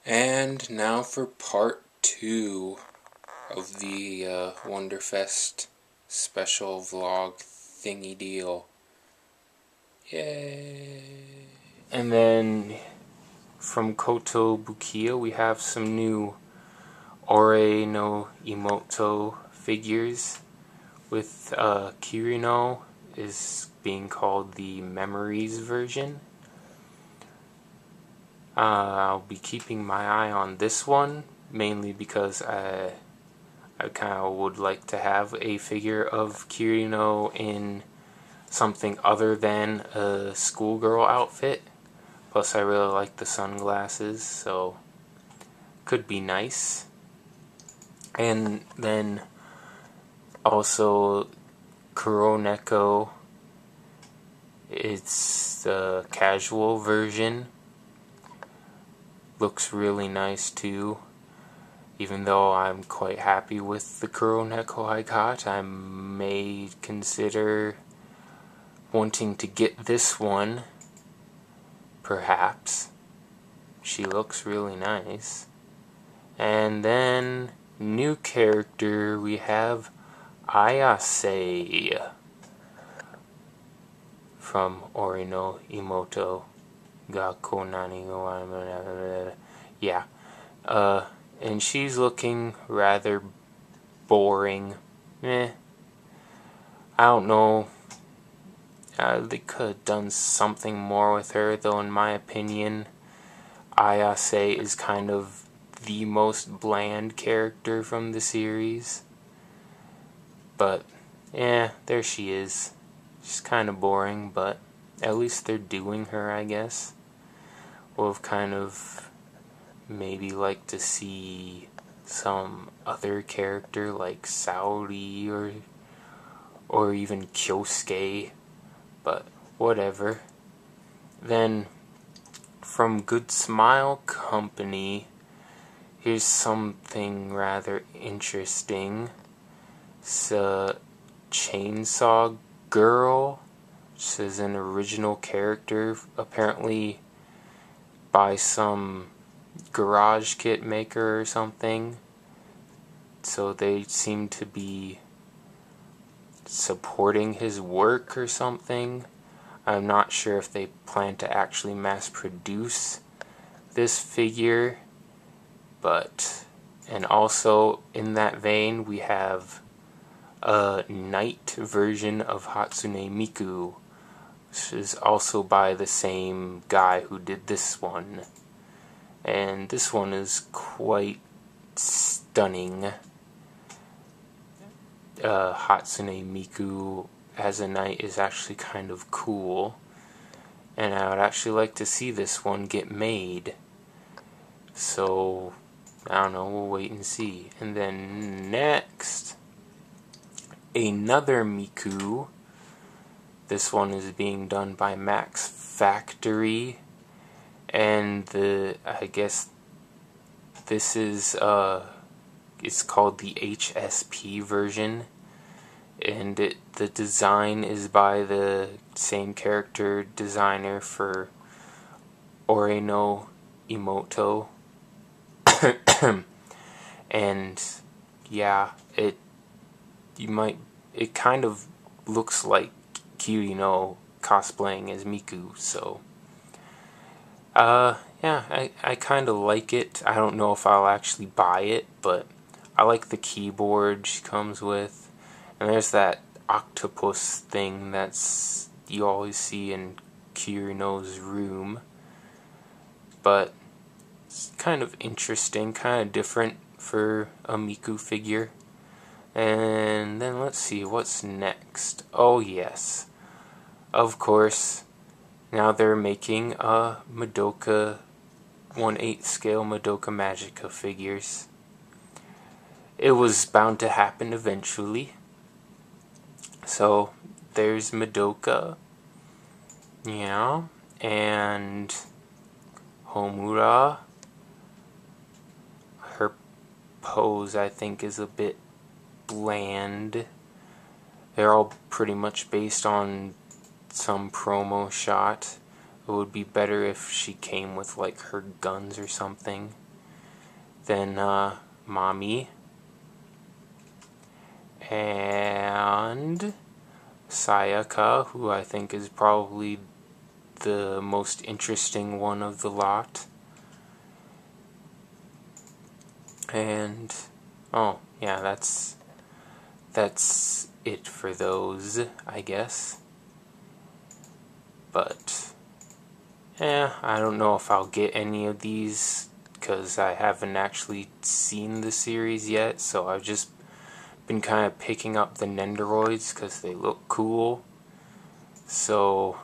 And now for part 2 of the WonderFest special vlog thingy deal. Yay! And then from Kotobukiya we have some new Ore no Imoto figures with Kirino is being called the Memories version. I'll be keeping my eye on this one, mainly because I kind of would like to have a figure of Kirino in something other than a schoolgirl outfit. Plus I really like the sunglasses, so could be nice. And then also Kuroneko, it's the casual version. Looks really nice too. Even though I'm quite happy with the Kuroneko I got, I may consider wanting to get this one. Perhaps. She looks really nice. And then, new character, we have Ayase from Ore no Imoto. Yeah. And she's looking rather boring. I don't know. They could have done something more with her, though in my opinion, Ayase is kind of the most bland character from the series. But, yeah, there she is. She's kind of boring, but at least they're doing her, I guess. Would have kind of maybe like to see some other character like Saori or even Kyosuke, but whatever. Then from Good Smile Company, here's something rather interesting. It's a Chainsaw Girl. This is an original character, apparently by some garage kit maker or something. So they seem to be supporting his work or something. I'm not sure if they plan to actually mass produce this figure, but, and also in that vein we have a night version of Hatsune Miku, which is also by the same guy who did this one. And this one is quite stunning. Hatsune Miku as a knight is actually kind of cool. And I would actually like to see this one get made. So, I don't know, we'll wait and see. And then next, another Miku. This one is being done by Max Factory, and I guess this is it's called the HSP version, and the design is by the same character designer for Ore no Imoto. And yeah, it kind of looks like Kirino cosplaying as Miku, so yeah, I kind of like it. I don't know if I'll actually buy it, but I like the keyboard she comes with, and there's that octopus thing that's you always see in Kirino's room. But it's kind of interesting, kind of different for a Miku figure. And then let's see, what's next? Oh yes, of course, now they're making Madoka 1/8 scale Madoka Magica figures. It was bound to happen eventually. So there's Madoka, yeah, and Homura. Her pose, I think, is a bit bland. They're all pretty much based on some promo shot. It would be better if she came with like her guns or something. then Mommy, and Sayaka, who I think is probably the most interesting one of the lot. And oh yeah, that's it for those, I guess. But I don't know if I'll get any of these because I haven't actually seen the series yet, so I've just been kind of picking up the Nendoroids because they look cool. So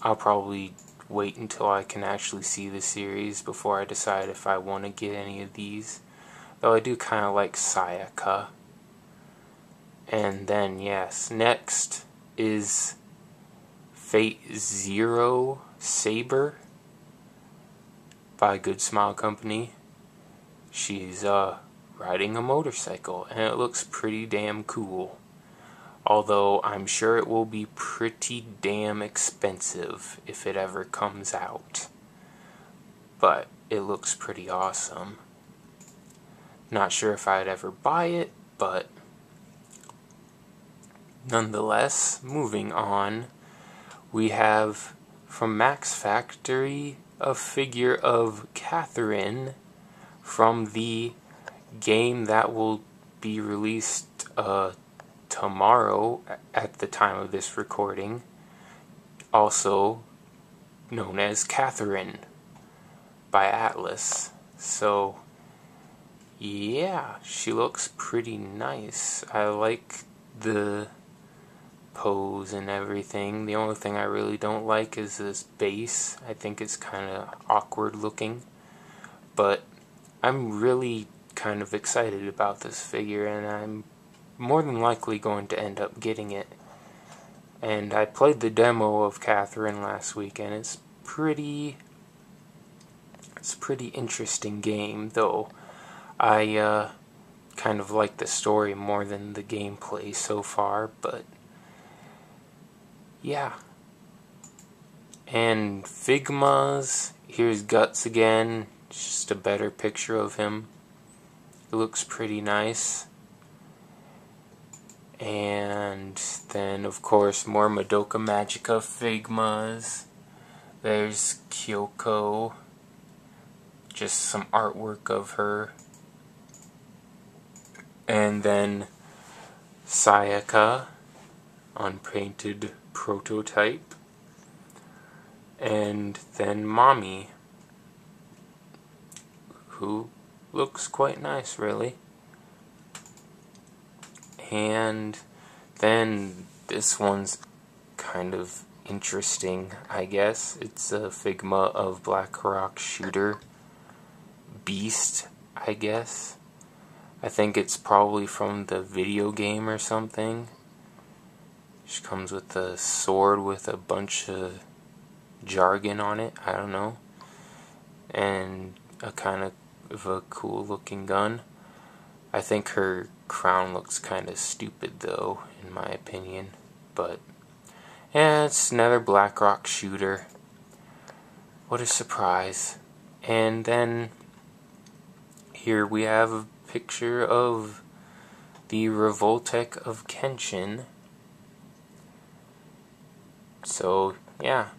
I'll probably wait until I can actually see the series before I decide if I want to get any of these. Though I do kind of like Sayaka. And then, yes, next is Fate Zero Saber by Good Smile Company. She's riding a motorcycle, and it looks pretty damn cool. Although I'm sure it will be pretty damn expensive if it ever comes out. But it looks pretty awesome. Not sure if I'd ever buy it, but nonetheless, moving on, we have from Max Factory a figure of Catherine from the game that will be released tomorrow at the time of this recording, also known as Catherine by Atlas. So yeah, she looks pretty nice. I like the pose and everything. The only thing I really don't like is this base. I think it's kind of awkward looking, but I'm really kind of excited about this figure, and I'm more than likely going to end up getting it. And I played the demo of Catherine last week, and it's a pretty interesting game, though I kind of like the story more than the gameplay so far, but yeah. And Figma's, here's Guts again, just a better picture of him. It looks pretty nice. And then, of course, more Madoka Magica Figmas. There's Kyoko, just some artwork of her. And then Sayaka, unpainted prototype. And then Mommy, who looks quite nice, really. And then this one's kind of interesting, I guess. It's a Figma of Black Rock Shooter Beast, I guess. I think it's probably from the video game or something. She comes with a sword with a bunch of jargon on it, I don't know. And a kind of a cool looking gun. I think her crown looks kind of stupid though, in my opinion. But yeah, it's another Black Rock shooter. What a surprise. And then here we have a picture of the Revoltech of Kenshin. So yeah,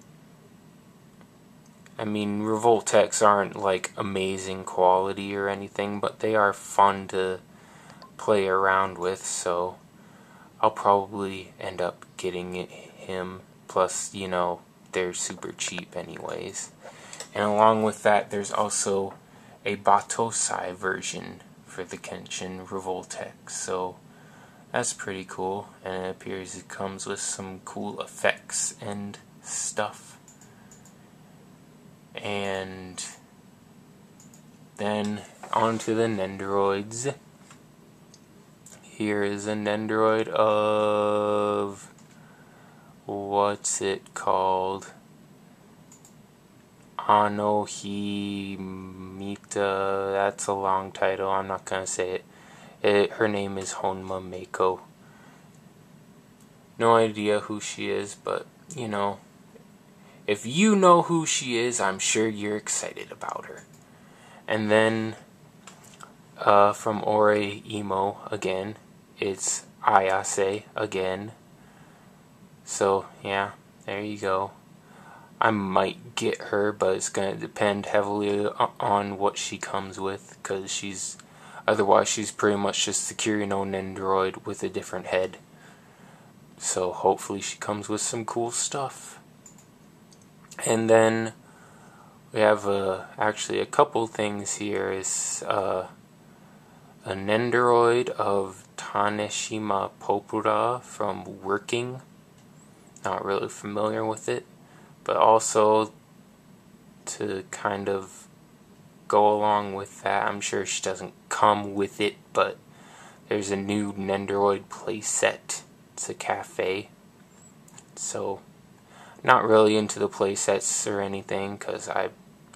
I mean, Revoltechs aren't like amazing quality or anything, but they are fun to play around with, so I'll probably end up getting him. Plus, you know, they're super cheap anyways. And along with that, there's also a Batosai version for the Kenshin Revoltech, so that's pretty cool, and it appears it comes with some cool effects and stuff. And then on to the Nendoroids. Here is a Nendoroid of, what's it called? Anohimita. That's a long title, I'm not gonna say it. Her name is Honma Meiko. No idea who she is, but you know, if you know who she is, I'm sure you're excited about her. And then From Ore Emo again. It's Ayase again. So, yeah, there you go. I might get her, but it's going to depend heavily on what she comes with, because otherwise she's pretty much just the Kirino Nendoroid with a different head. So hopefully she comes with some cool stuff. And then we have actually a couple things here. Is a Nendoroid of Taneshima Popura from Working. Not really familiar with it, but also to kind of go along with that, I'm sure she doesn't come with it, but there's a new Nendoroid playset. It's a cafe. So, not really into the playsets or anything, because I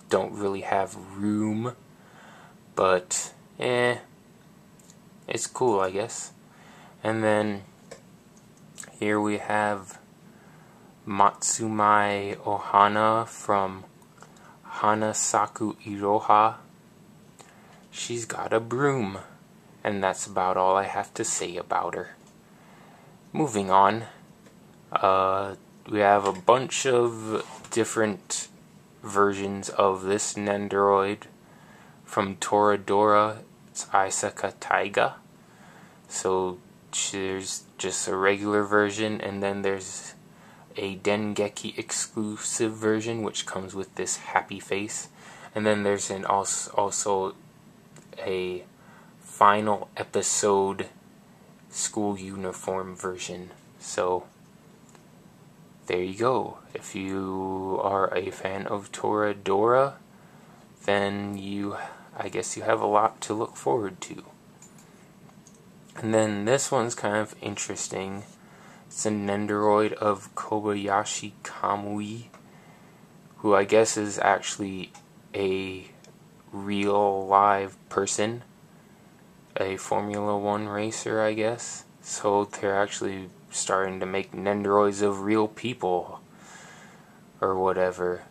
don't really have room, but it's cool, I guess. And then here we have Matsumai Ohana from Hanasaku Iroha. She's got a broom, and that's about all I have to say about her. Moving on, we have a bunch of different versions of this Nendoroid. From Toradora, it's Isaka Taiga. So there's just a regular version, and then there's a Dengeki exclusive version, which comes with this happy face. And then there's also a final episode school uniform version. So there you go. If you are a fan of Toradora, then I guess you have a lot to look forward to. And then this one's kind of interesting. It's a Nendoroid of Kobayashi Kamui, who I guess is actually a real live person, a Formula 1 racer, I guess. So they're actually starting to make Nendoroids of real people, or whatever.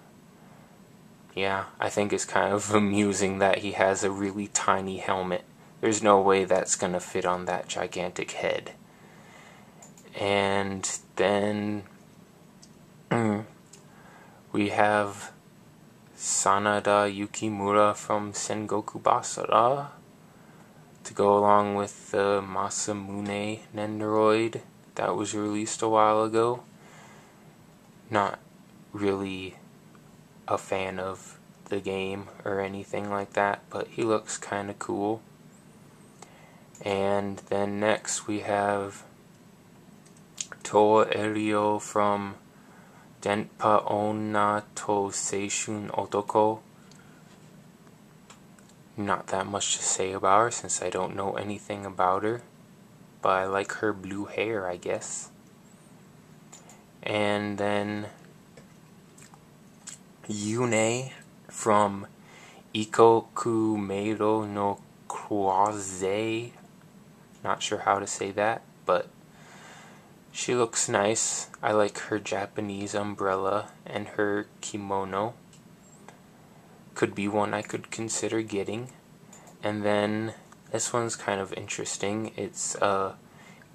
Yeah, I think it's kind of amusing that he has a really tiny helmet. There's no way that's gonna fit on that gigantic head. And then we have Sanada Yukimura from Sengoku Basara to go along with the Masamune Nendoroid that was released a while ago. Not really a fan of the game or anything like that, but he looks kind of cool. And then next we have Toa Erio from Denpa Onna to Seishun Otoko. Not that much to say about her since I don't know anything about her, but I like her blue hair, I guess. And then Yune from Ikoku Meiro no Croise. Not sure how to say that, but she looks nice. I like her Japanese umbrella and her kimono. Could be one I could consider getting. And then this one's kind of interesting. It's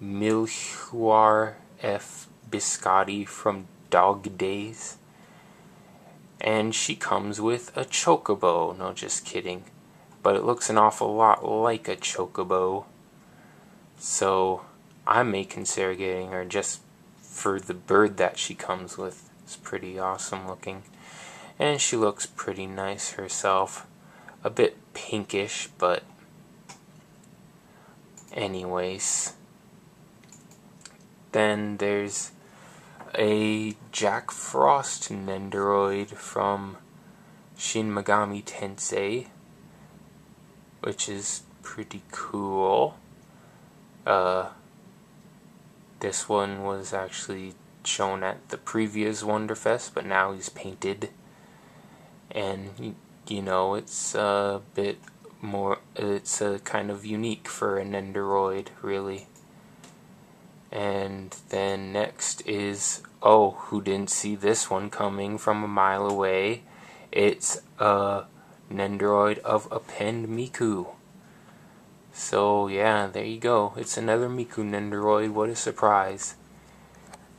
Milhuar F. Biscotti from Dog Days. And she comes with a chocobo. No, just kidding. But it looks an awful lot like a chocobo. So I may consider getting her just for the bird that she comes with. It's pretty awesome looking. And she looks pretty nice herself. A bit pinkish, but anyways. Then there's a Jack Frost Nendoroid from Shin Megami Tensei, which is pretty cool. This one was actually shown at the previous WonderFest, but now he's painted. And, you know, it's a bit more, it's kind of unique for a Nendoroid, really. And then next is, oh, who didn't see this one coming from a mile away? It's a Nendoroid of Append Miku. So yeah, there you go. It's another Miku Nendoroid. What a surprise.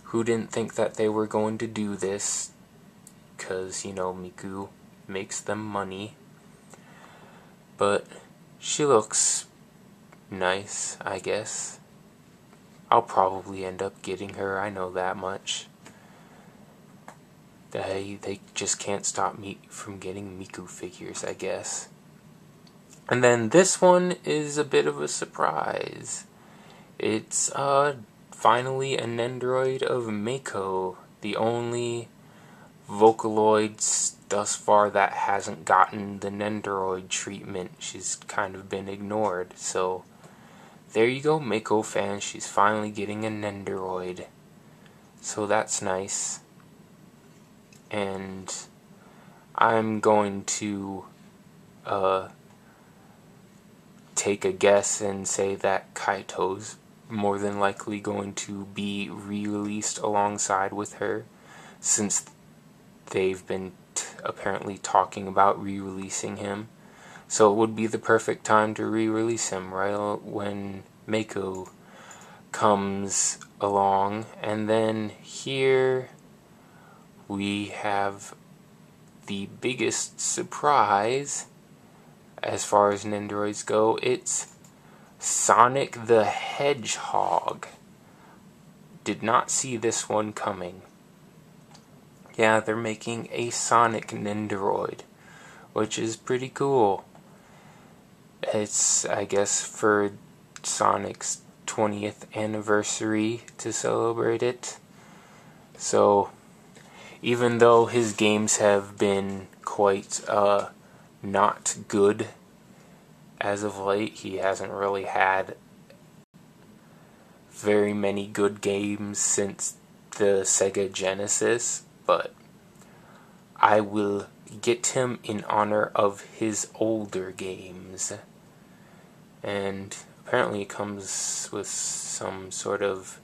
Who didn't think that they were going to do this? Because, you know, Miku makes them money. But she looks nice, I guess. I'll probably end up getting her, I know that much. They just can't stop me from getting Miku figures, I guess. And then this one is a bit of a surprise. It's finally a Nendoroid of Mako, the only Vocaloid thus far that hasn't gotten the Nendoroid treatment. She's kind of been ignored. So there you go, Mako fans. She's finally getting a Nendoroid. So that's nice. And I'm going to take a guess and say that Kaito's more than likely going to be re-released alongside with her, since they've been apparently talking about re-releasing him. So it would be the perfect time to re-release him, right when Mako comes along. And then here we have the biggest surprise as far as Nendoroids go. It's Sonic the Hedgehog. Did not see this one coming. Yeah, they're making a Sonic Nendoroid, which is pretty cool. It's, I guess, for Sonic's 20th anniversary to celebrate it. So, even though his games have been quite not good as of late, he hasn't really had very many good games since the Sega Genesis, but I will get him in honor of his older games. And apparently it comes with some sort of,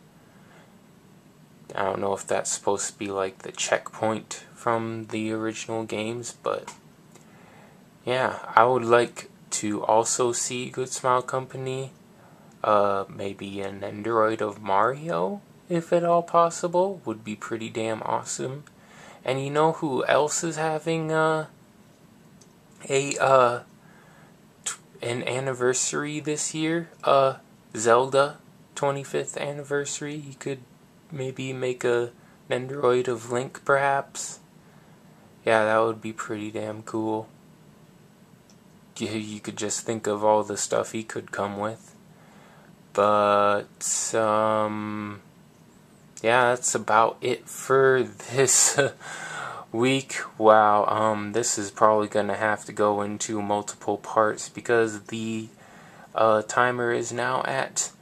I don't know if that's supposed to be like the checkpoint from the original games, but yeah, I would like to also see Good Smile Company, maybe an Nendoroid of Mario, if at all possible, would be pretty damn awesome. And you know who else is having an anniversary this year? Zelda 25th anniversary. You could maybe make a Nendoroid of Link, perhaps. Yeah, that would be pretty damn cool. You could just think of all the stuff he could come with. But, yeah, that's about it for this week. Wow, this is probably going to have to go into multiple parts because the timer is now at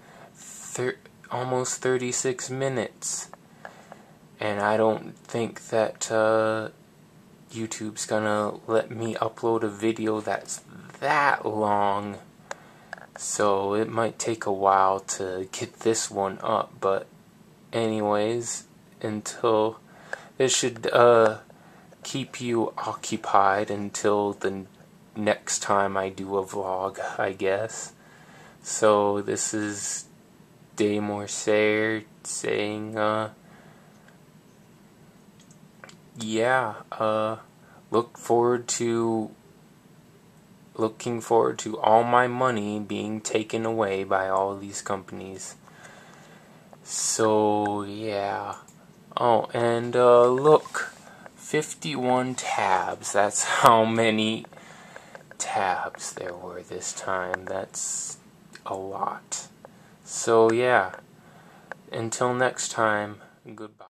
almost 36 minutes. And I don't think that YouTube's gonna let me upload a video that's that long. So it might take a while to get this one up, but anyways, until this should keep you occupied until the next time I do a vlog, I guess. So this is DeMorcerf saying yeah, looking forward to all my money being taken away by all these companies. So yeah. Oh, and look, 51 tabs. That's how many tabs there were this time. That's a lot. So yeah, until next time, goodbye.